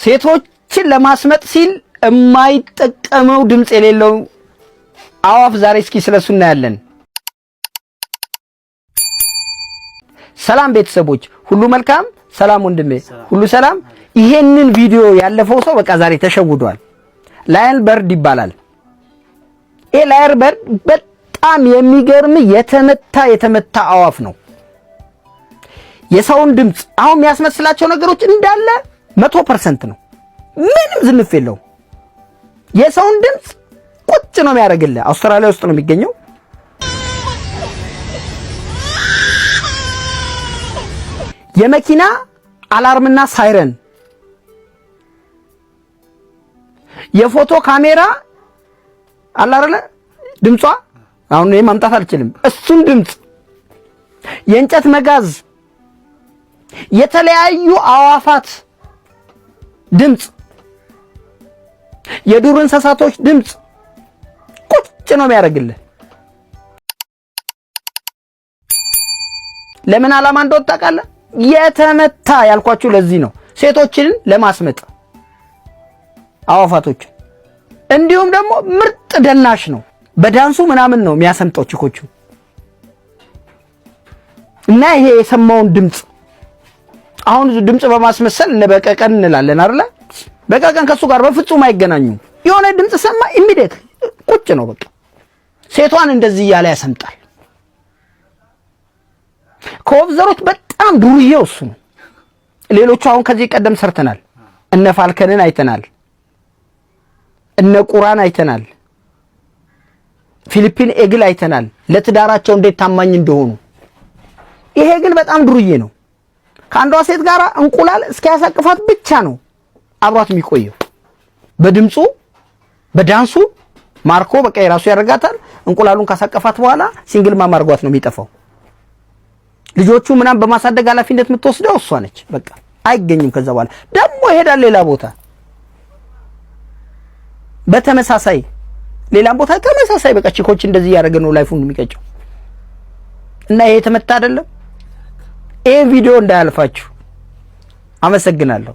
ሴቶችን ለማስመጥ ሲል የማይጠቀመው ድምጽ የሌለው አዋፍ ዛሬ እስኪ ስለሱ እናያለን። ሰላም ቤተሰቦች ሁሉ መልካም፣ ሰላም ወንድሜ ሁሉ ሰላም። ይሄንን ቪዲዮ ያለፈው ሰው በቃ ዛሬ ተሸውዷል። ላየን በርድ ይባላል። ይሄ ላየን በርድ በጣም የሚገርም የተመታ አዋፍ ነው። የሰውን ድምጽ አሁን የሚያስመስላቸው ነገሮች እንዳለ 100% ነው። ምንም ዝንፍ የለው። የሰውን ድምጽ ቁጭ ነው የሚያደርግልህ። አውስትራሊያ ውስጥ ነው የሚገኘው። የመኪና አላርምና ሳይረን፣ የፎቶ ካሜራ አላረለ ድምጿ አሁን እኔ ማምጣት አልችልም። እሱን ድምጽ፣ የእንጨት መጋዝ፣ የተለያዩ አዋፋት ድምጽ፣ የዱር እንስሳቶች ድምጽ ቁጭ ነው የሚያደርግልህ። ለምን ዓላማ እንደወጣ ቃለ የተመታ ያልኳችሁ ለዚህ ነው። ሴቶችን ለማስመጥ አዋፋቶች። እንዲሁም ደግሞ ምርጥ ደናሽ ነው። በዳንሱ ምናምን ነው የሚያሰምጠው ቺኮቹ። እና ይሄ የሰማውን ድምጽ አሁን ድምጽ በማስመሰል ለበቀቀን እንላለን አይደል? በቀቀን ከሱ ጋር በፍጹም አይገናኙም። የሆነ ድምጽ ሰማ ኢሚዲየት ቁጭ ነው በቃ። ሴቷን እንደዚህ ያለ ያሰምጣል። ከወፍ ዘሮች በጣም ዱርዬው እሱ ነው። ሌሎቹ አሁን ከዚህ ቀደም ሰርተናል። እነ ፋልከንን አይተናል፣ እነ ቁራን አይተናል፣ ፊሊፒን ኤግል አይተናል፣ ለትዳራቸው እንዴት ታማኝ እንደሆኑ። ይሄ ግን በጣም ዱርዬ ነው። ከአንዷ ሴት ጋር እንቁላል እስኪያሳቅፋት ብቻ ነው አብሯት የሚቆየው። በድምጹ በዳንሱ ማርኮ በቃ የራሱ ያደርጋታል። እንቁላሉን ካሳቀፋት በኋላ ሲንግል ማም አድርጓት ነው የሚጠፋው። ልጆቹ ምናም በማሳደግ ኃላፊነት የምትወስደው እሷ ነች። በቃ አይገኝም። ከዛ በኋላ ደግሞ ይሄዳል ሌላ ቦታ፣ በተመሳሳይ ሌላም ቦታ ተመሳሳይ በቃ ቺኮች እንደዚህ ያደረገ ነው ላይፉን የሚቀጨው። እና ይሄ ተመታ አይደለም። ይሄ ቪዲዮ እንዳያልፋችሁ። አመሰግናለሁ።